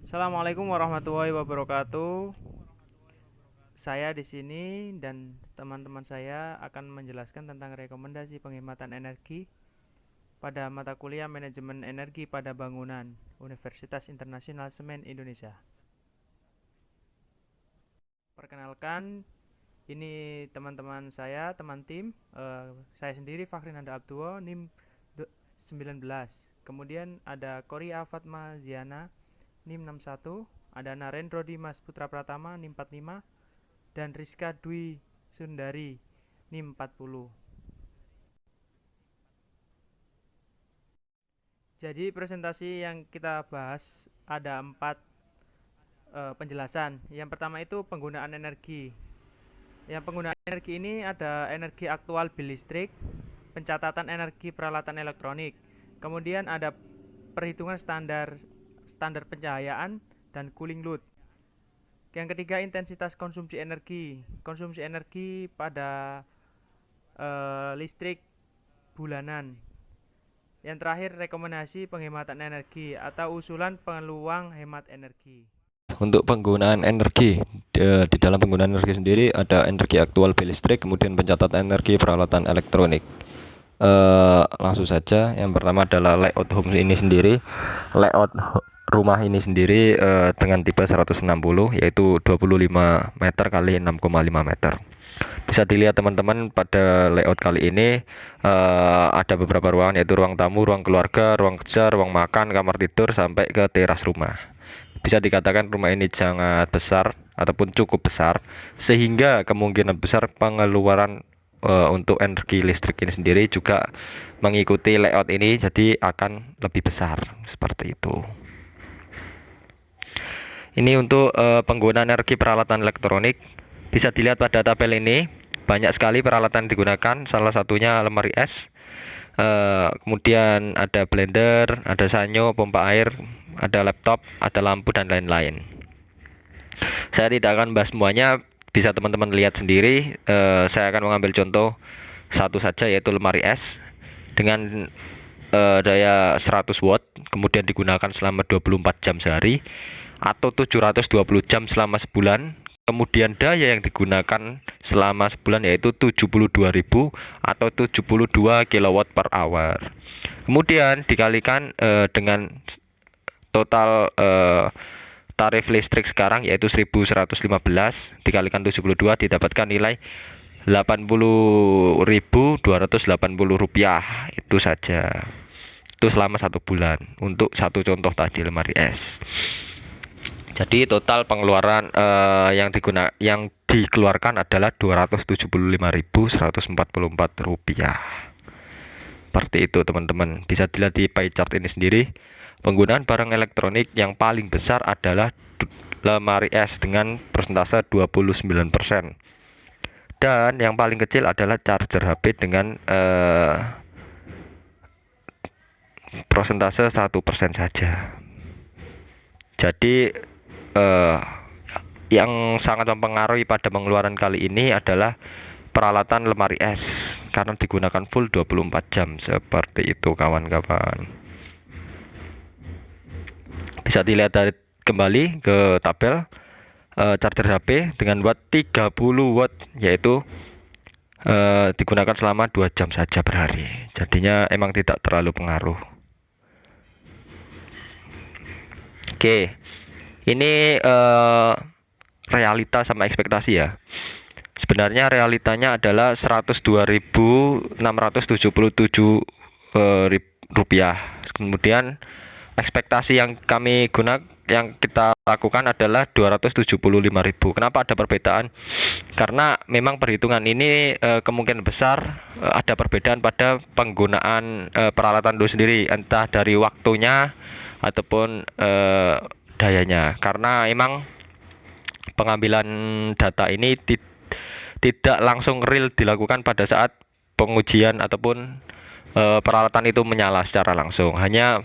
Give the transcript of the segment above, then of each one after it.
Assalamualaikum warahmatullahi wabarakatuh. Saya di sini dan teman-teman saya akan menjelaskan tentang rekomendasi penghematan energi pada mata kuliah Manajemen Energi pada Bangunan Universitas Internasional Semen Indonesia. Perkenalkan, ini teman-teman saya, teman tim. Saya sendiri Fakhrinanda Abduo, NIM 19. Kemudian ada Korea Fatma Ziana, NIM 61. Ada Narendro Dimas Putra Pratama, NIM 45. Dan Rizka Dwi Sundari, NIM 40. Jadi presentasi yang kita bahas ada 4 penjelasan. Yang pertama itu penggunaan energi. Yang penggunaan energi ini ada energi aktual bil listrik, pencatatan energi peralatan elektronik, kemudian ada perhitungan standar standar pencahayaan dan cooling load. Yang ketiga intensitas konsumsi energi. Konsumsi energi pada listrik bulanan. Yang terakhir rekomendasi penghematan energi atau usulan peluang hemat energi. Untuk penggunaan energi, di dalam penggunaan energi sendiri ada energi aktual bil listrik, kemudian pencatatan energi peralatan elektronik. Langsung saja, yang pertama adalah layout home ini sendiri. Layout rumah ini sendiri dengan tipe 160, yaitu 25 meter kali 6,5 meter. Bisa dilihat teman-teman pada layout kali ini ada beberapa ruangan, yaitu ruang tamu, ruang keluarga, ruang kerja, ruang makan, kamar tidur, sampai ke teras rumah. Bisa dikatakan rumah ini sangat besar ataupun cukup besar, sehingga kemungkinan besar pengeluaran untuk energi listrik ini sendiri juga mengikuti layout ini, jadi akan lebih besar seperti itu. Ini untuk penggunaan energi peralatan elektronik. Bisa dilihat pada tabel ini, banyak sekali peralatan digunakan, salah satunya lemari es, kemudian ada blender, ada sanyo, pompa air, ada laptop, ada lampu, dan lain-lain. Saya tidak akan bahas semuanya, bisa teman-teman lihat sendiri. Saya akan mengambil contoh satu saja, yaitu lemari es dengan daya 100 watt, kemudian digunakan selama 24 jam sehari atau 720 jam selama sebulan. Kemudian daya yang digunakan selama sebulan yaitu 72.000 atau 72 kilowatt per hour. Kemudian dikalikan dengan total tarif listrik sekarang yaitu 1115 dikalikan 72, didapatkan nilai 80.280 rupiah. Itu saja. Itu selama 1 bulan untuk satu contoh tadi lemari es. Jadi total pengeluaran yang dikeluarkan adalah 275.144 rupiah. Seperti itu teman-teman. Bisa dilihat di pie chart ini sendiri. Penggunaan barang elektronik yang paling besar adalah lemari es dengan persentase 29%. Dan yang paling kecil adalah charger HP dengan persentase 1% saja. Jadi yang sangat mempengaruhi pada pengeluaran kali ini adalah peralatan lemari es karena digunakan full 24 jam. Seperti itu kawan-kawan. Bisa dilihat dari kembali ke tabel charger HP dengan watt 30 watt, yaitu digunakan selama 2 jam saja per hari. Jadinya emang tidak terlalu pengaruh. Oke, ini realita sama ekspektasi ya. Sebenarnya realitanya adalah 102.677 rupiah. Kemudian ekspektasi yang kita lakukan adalah 275.000. Kenapa ada perbedaan? Karena memang perhitungan ini kemungkinan besar ada perbedaan pada penggunaan peralatan itu sendiri, entah dari waktunya ataupun dayanya. Karena emang pengambilan data ini tidak langsung real dilakukan pada saat pengujian ataupun peralatan itu menyala secara langsung, hanya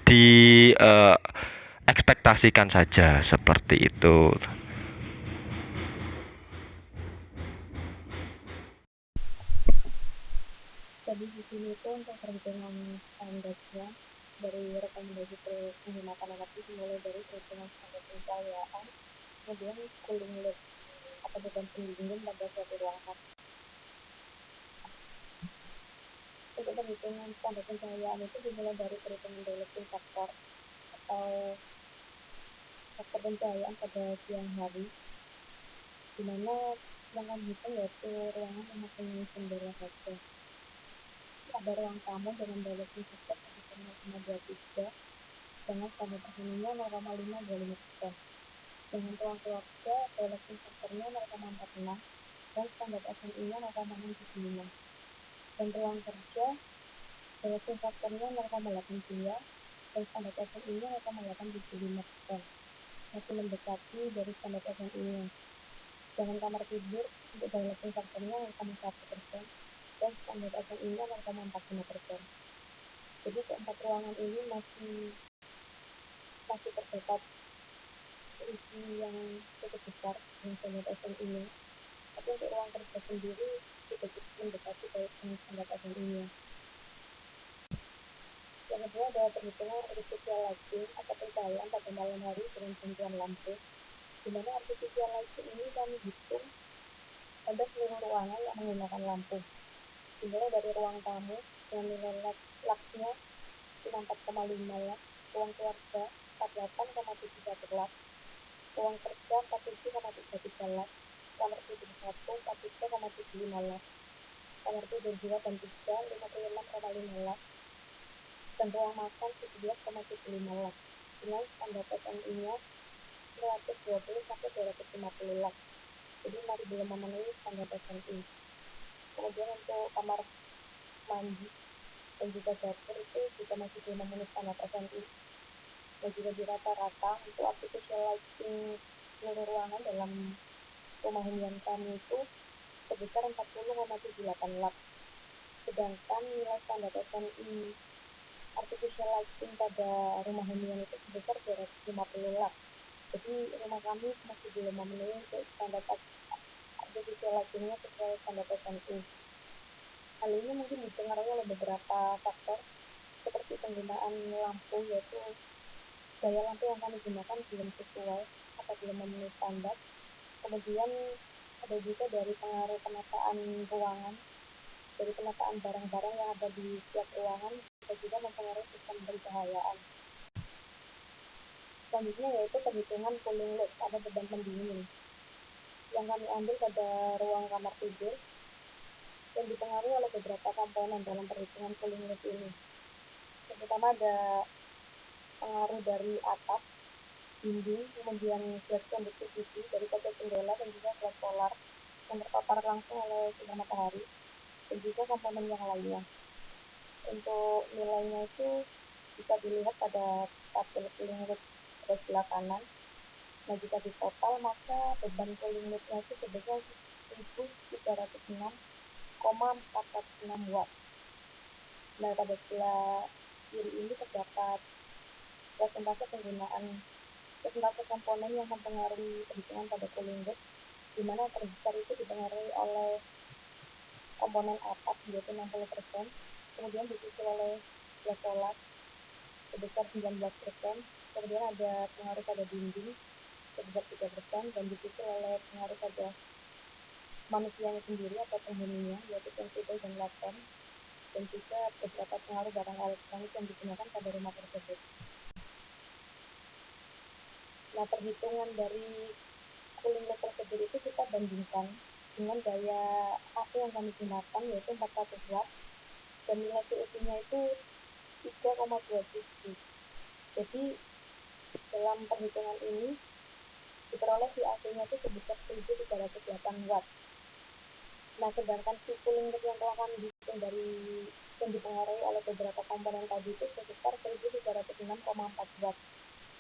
di ekspektasikan saja seperti itu. Jadi di sini itu untuk perhitungan standarnya dari rekomendasi penghematan energi dimulai dari perhitungan standar pencahayaan, kemudian cooling load atau beban pendingin pada suatu ruangan. Untuk perhitungan standar pencahayaan itu dimulai dari perhitungan dialectic factor atau faktor pencahayaan pada siang hari, di mana yang kami hitung yaitu ruangan yang mempunyai jendela saja. Ada ruang tamu dengan dialectic factor sebesar 0,23 dengan standar perseninya 0,525%. Dengan ruang keluarga, dialectic factornya 0,46 dan standar SNI-nya 0,675. Dan ruang kerja, dialectic factornya 0,82 dan standar SNI-nya 0,875%. Masih mendekati dari standar SNI-nya. Dengan kamar tidur, untuk dialectic factornya 0,1% dan standar SNI-nya 0,45%. Jadi keempat ruangan ini masih terdapat isi yang cukup besar dengan standar SNI-nya. Tapi untuk ruang kerja sendiri tidak cukup mendekati dengan standar SNI-nya. Yang kedua adalah perhitungan artificial lighting atau pencahayaan pada malam hari dengan bantuan lampu, di mana artificial lighting ini kami hitung pada seluruh ruangan yang menggunakan lampu. Dimulai dari ruang tamu dengan nilai lux-nya 4,5 lux, ruang keluarga 48,71 lux, ruang kerja 47,33 lux, kamar tidur 1 43,75 lux, kamar tidur 2 dan 3 56,5 lux, dan ruang makan 17,75 lux dengan standar SNI-nya 120 sampai 250 lux. Jadi masih belum memenuhi standar SNI. Kemudian untuk kamar mandi dan juga dapur itu juga masih belum memenuhi standar SNI. Dan juga di rata-rata untuk artificial lighting seluruh ruangan dalam rumah hunian kami itu sebesar 40,78 lux. Sedangkan nilai standar SNI artificial lighting pada rumah hunian itu sebesar 250 lux. Jadi rumah kami masih belum memenuhi untuk standar artificial lightingnya sesuai standar SNI. Hal ini mungkin dipengaruhi oleh beberapa faktor seperti penggunaan lampu, yaitu gaya lampu yang kami gunakan belum sesuai atau belum memenuhi standar. Kemudian ada juga dari pengaruh penataan ruangan, dari penataan barang-barang yang ada di setiap ruangan, dan juga mempengaruhi sistem pencahayaan. Selanjutnya yaitu perhitungan cooling load atau beban pendingin yang kami ambil pada ruang kamar tidur dan dipengaruhi oleh beberapa komponen dalam perhitungan cooling load ini. Yang pertama ada pengaruh dari atap, dinding, kemudian flash conductivity dari kaca jendela dan juga flash solar yang terpapar langsung oleh sinar matahari, dan juga komponen yang lainnya. Untuk nilainya itu bisa dilihat pada tabel cooling load pada sebelah kanan. Nah, jika di total maka beban cooling load-nya itu sebesar 1306,406 watt. Nah, pada sebelah kiri ini terdapat persentase komponen yang mempengaruhi perhitungan pada cooling load, di mana terbesar itu dipengaruhi oleh komponen atap yaitu 60%, kemudian disusul oleh flash solar sebesar 19%, kemudian ada pengaruh pada dinding sebesar 3% dan disusul oleh pengaruh pada manusianya sendiri atau penghuninya yaitu sensibel dan laten, dan juga beberapa pengaruh barang elektronik yang digunakan pada rumah tersebut. Nah, perhitungan dari cooling load tersebut itu kita bandingkan dengan daya AC yang kami gunakan yaitu 400 watt dan nilai COP-nya itu 3,27. Jadi dalam perhitungan ini diperoleh si AC-nya itu sebesar 1308 watt. Nah, sedangkan si cooling load yang telah kami hitung dari yang dipengaruhi oleh beberapa komponen tadi itu sebesar 1306,4 watt.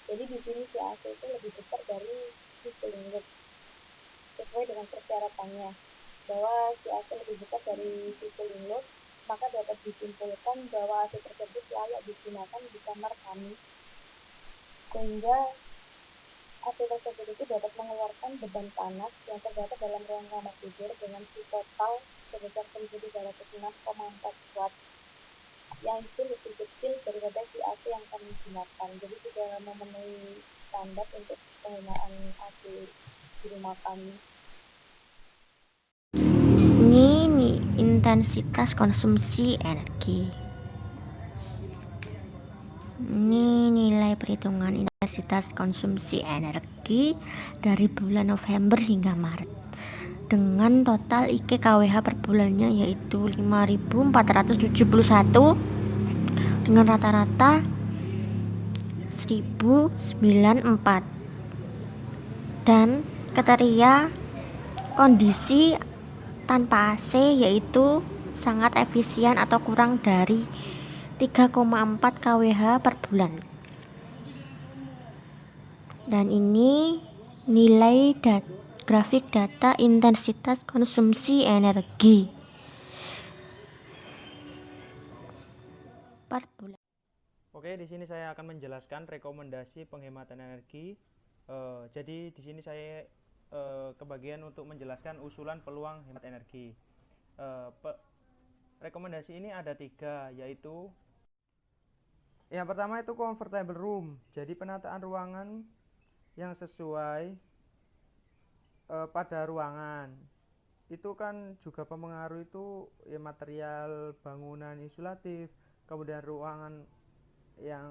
Jadi di sini si AC itu lebih besar dari si cooling load. Sesuai dengan persyaratannya bahwa si AC lebih besar dari si cooling load, maka dapat disimpulkan bahwa AC tersebut layak digunakan di kamar kami, sehingga AC tersebut itu dapat mengeluarkan beban panas yang terdapat dalam ruang kamar tidur dengan si total sebesar 1306,4 watt. yang itu lebih kecil daripada si AC yang kami gunakan. Jadi sudah memenuhi standar untuk penggunaan AC di rumah kami. Ini intensitas konsumsi energi. Ini nilai perhitungan intensitas konsumsi energi dari bulan November hingga Maret dengan total IK KWH per bulannya yaitu 5.471 dengan rata-rata 1094 dan kriteria kondisi tanpa AC yaitu sangat efisien atau kurang dari 3,4 kWh per bulan. Dan ini nilai grafik data intensitas konsumsi energi per bulan. Oke, di sini saya akan menjelaskan rekomendasi penghematan energi. Jadi di sini saya kebagian untuk menjelaskan usulan peluang hemat energi. Rekomendasi ini ada 3, yaitu yang pertama itu comfortable room. Jadi penataan ruangan yang sesuai pada ruangan. Itu kan juga mempengaruhi itu ya, material bangunan insulatif, kemudian ruangan yang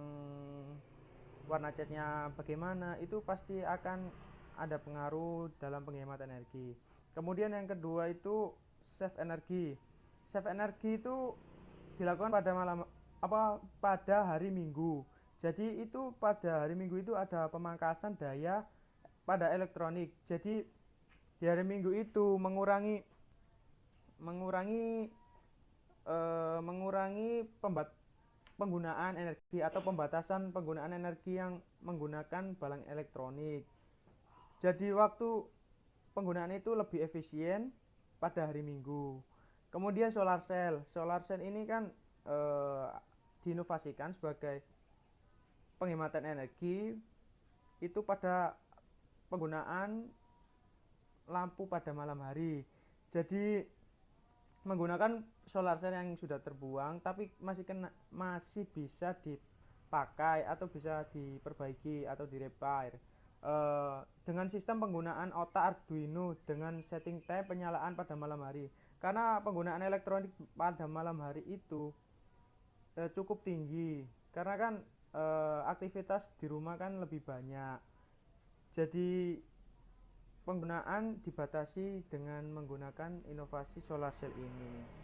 warna catnya bagaimana, itu pasti akan ada pengaruh dalam penghematan energi. Kemudian yang kedua itu save energi. Save energi itu dilakukan pada hari Minggu. Jadi itu pada hari Minggu itu ada pemangkasan daya pada elektronik. Jadi di hari Minggu itu mengurangi penggunaan energi atau pembatasan penggunaan energi yang menggunakan barang elektronik. Jadi waktu penggunaan itu lebih efisien pada hari Minggu. Kemudian solar cell. Solar cell ini kan diinovasikan sebagai penghematan energi itu pada penggunaan lampu pada malam hari. Jadi menggunakan solar cell yang sudah terbuang tapi masih bisa dipakai atau bisa diperbaiki atau direpair dengan sistem penggunaan otak Arduino dengan setting time penyalaan pada malam hari. Karena penggunaan elektronik pada malam hari itu cukup tinggi karena kan aktivitas di rumah kan lebih banyak. Jadi penggunaan dibatasi dengan menggunakan inovasi solar cell ini.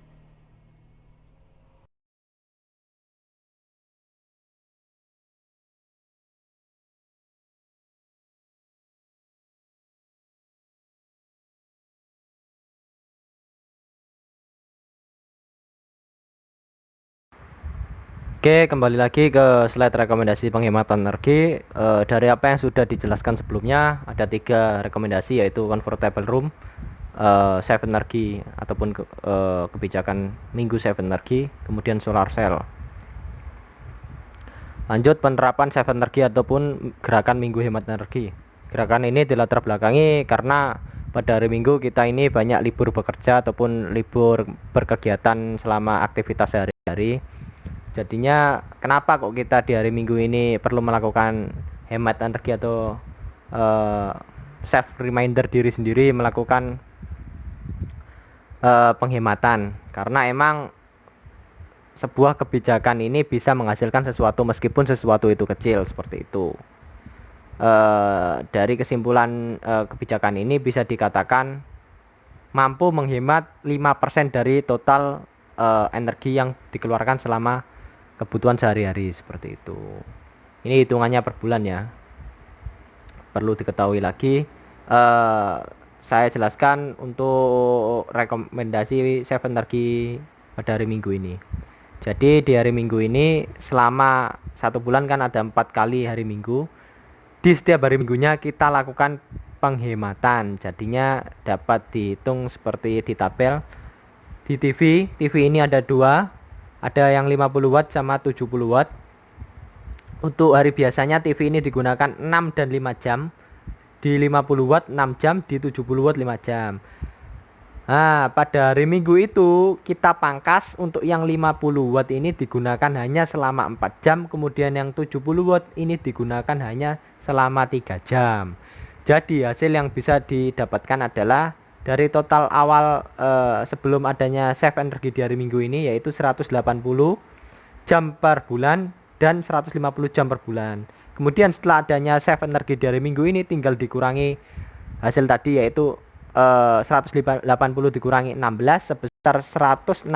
Oke, kembali lagi ke slide rekomendasi penghematan energi. Dari apa yang sudah dijelaskan sebelumnya, ada 3 rekomendasi, yaitu comfortable room, save energi ataupun kebijakan minggu save energi, kemudian solar cell. Lanjut penerapan save energi ataupun gerakan minggu hemat energi. Gerakan ini dilatar belakangi karena pada hari Minggu kita ini banyak libur bekerja ataupun libur berkegiatan selama aktivitas sehari-hari. Jadinya kenapa kok kita di hari Minggu ini perlu melakukan hemat energi atau self reminder diri sendiri melakukan penghematan, karena emang sebuah kebijakan ini bisa menghasilkan sesuatu meskipun sesuatu itu kecil, seperti itu. Dari kesimpulan kebijakan ini bisa dikatakan mampu menghemat 5% dari total energi yang dikeluarkan selama kebutuhan sehari-hari, seperti itu. Ini hitungannya per bulan ya. Perlu diketahui lagi, saya jelaskan untuk rekomendasi save energi pada hari Minggu ini. Jadi di hari Minggu ini selama 1 bulan kan ada 4 kali hari Minggu. Di setiap hari Minggunya kita lakukan penghematan. Jadinya dapat dihitung seperti di tabel. Di TV ini ada 2. Ada yang 50 watt sama 70 watt. Untuk hari biasanya TV ini digunakan 6 dan 5 jam. Di 50 watt 6 jam, di 70 watt 5 jam. Nah, pada hari Minggu itu kita pangkas untuk yang 50 watt ini digunakan hanya selama 4 jam, kemudian yang 70 watt ini digunakan hanya selama 3 jam. Jadi hasil yang bisa didapatkan adalah dari total awal sebelum adanya save energi di hari Minggu ini yaitu 180 jam per bulan dan 150 jam per bulan. Kemudian setelah adanya save energi di hari Minggu ini tinggal dikurangi hasil tadi yaitu 180 dikurangi 16 sebesar 164,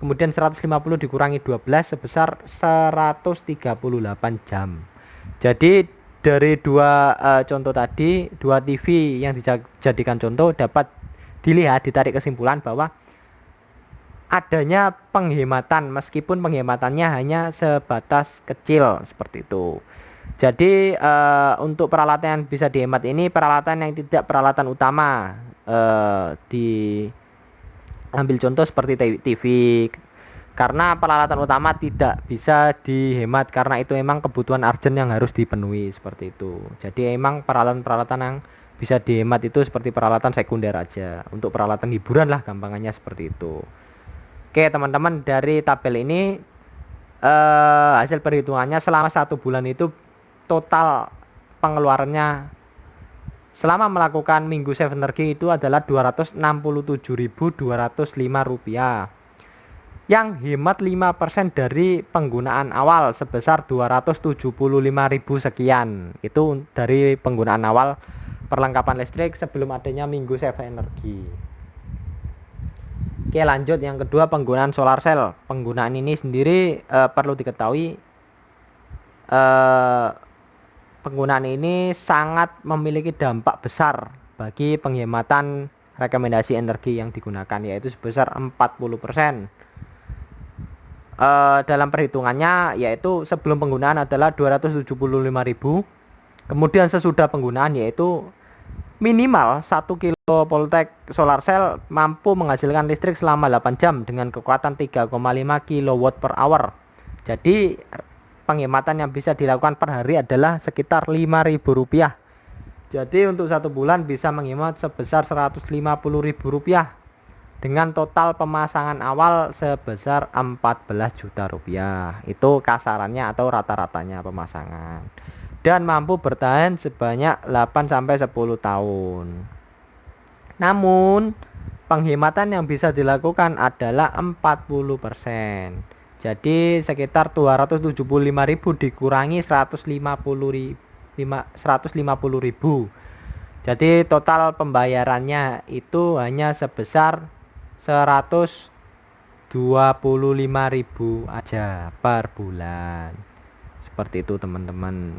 kemudian 150 dikurangi 12 sebesar 138 jam. Jadi dari dua contoh tadi, dua TV yang dijadikan contoh dapat ditarik kesimpulan bahwa adanya penghematan meskipun penghematannya hanya sebatas kecil seperti itu. Jadi untuk peralatan yang bisa dihemat ini peralatan yang tidak peralatan utama. Diambil contoh seperti TV, karena peralatan utama tidak bisa dihemat karena itu memang kebutuhan urgent yang harus dipenuhi seperti itu. Jadi emang peralatan-peralatan yang bisa dihemat itu seperti peralatan sekunder aja, untuk peralatan hiburan lah gampangannya seperti itu. Oke teman-teman, dari tabel ini hasil perhitungannya selama 1 bulan itu total pengeluarannya selama melakukan Minggu Save Energi itu adalah Rp267.205, yang hemat 5% dari penggunaan awal sebesar 275.000 sekian. Itu dari penggunaan awal perlengkapan listrik sebelum adanya Minggu Save Energi. Oke, lanjut yang kedua, penggunaan solar cell. Penggunaan ini sendiri perlu diketahui penggunaan ini sangat memiliki dampak besar bagi penghematan rekomendasi energi yang digunakan, yaitu sebesar 40%. Dalam perhitungannya yaitu sebelum penggunaan adalah 275.000, kemudian sesudah penggunaan yaitu minimal 1 kilovoltaic solar cell mampu menghasilkan listrik selama 8 jam dengan kekuatan 3,5 kW per hour. Jadi penghematan yang bisa dilakukan per hari adalah sekitar Rp5.000. Jadi untuk 1 bulan bisa menghemat sebesar Rp150.000 dengan total pemasangan awal sebesar Rp14 juta. Itu kasarannya atau rata-ratanya pemasangan, dan mampu bertahan sebanyak 8-10 tahun. Namun penghematan yang bisa dilakukan adalah 40%. Jadi sekitar 275.000 dikurangi 150.000. Jadi total pembayarannya itu hanya sebesar 125.000 aja per bulan. Seperti itu teman-teman.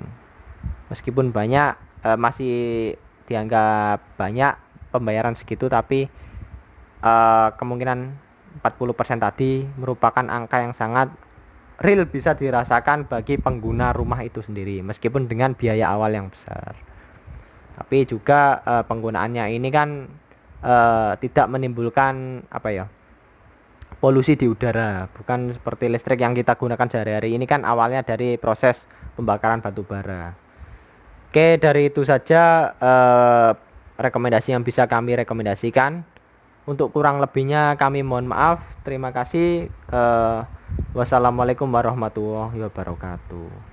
Meskipun banyak masih dianggap banyak pembayaran segitu, tapi kemungkinan 40% tadi merupakan angka yang sangat real bisa dirasakan bagi pengguna rumah itu sendiri, meskipun dengan biaya awal yang besar. Tapi juga penggunaannya ini kan tidak menimbulkan polusi di udara, bukan seperti listrik yang kita gunakan sehari-hari. Ini kan awalnya dari proses pembakaran batu bara. Oke, dari itu saja rekomendasi yang bisa kami rekomendasikan. Untuk kurang lebihnya kami mohon maaf. Terima kasih. Wassalamualaikum warahmatullahi wabarakatuh.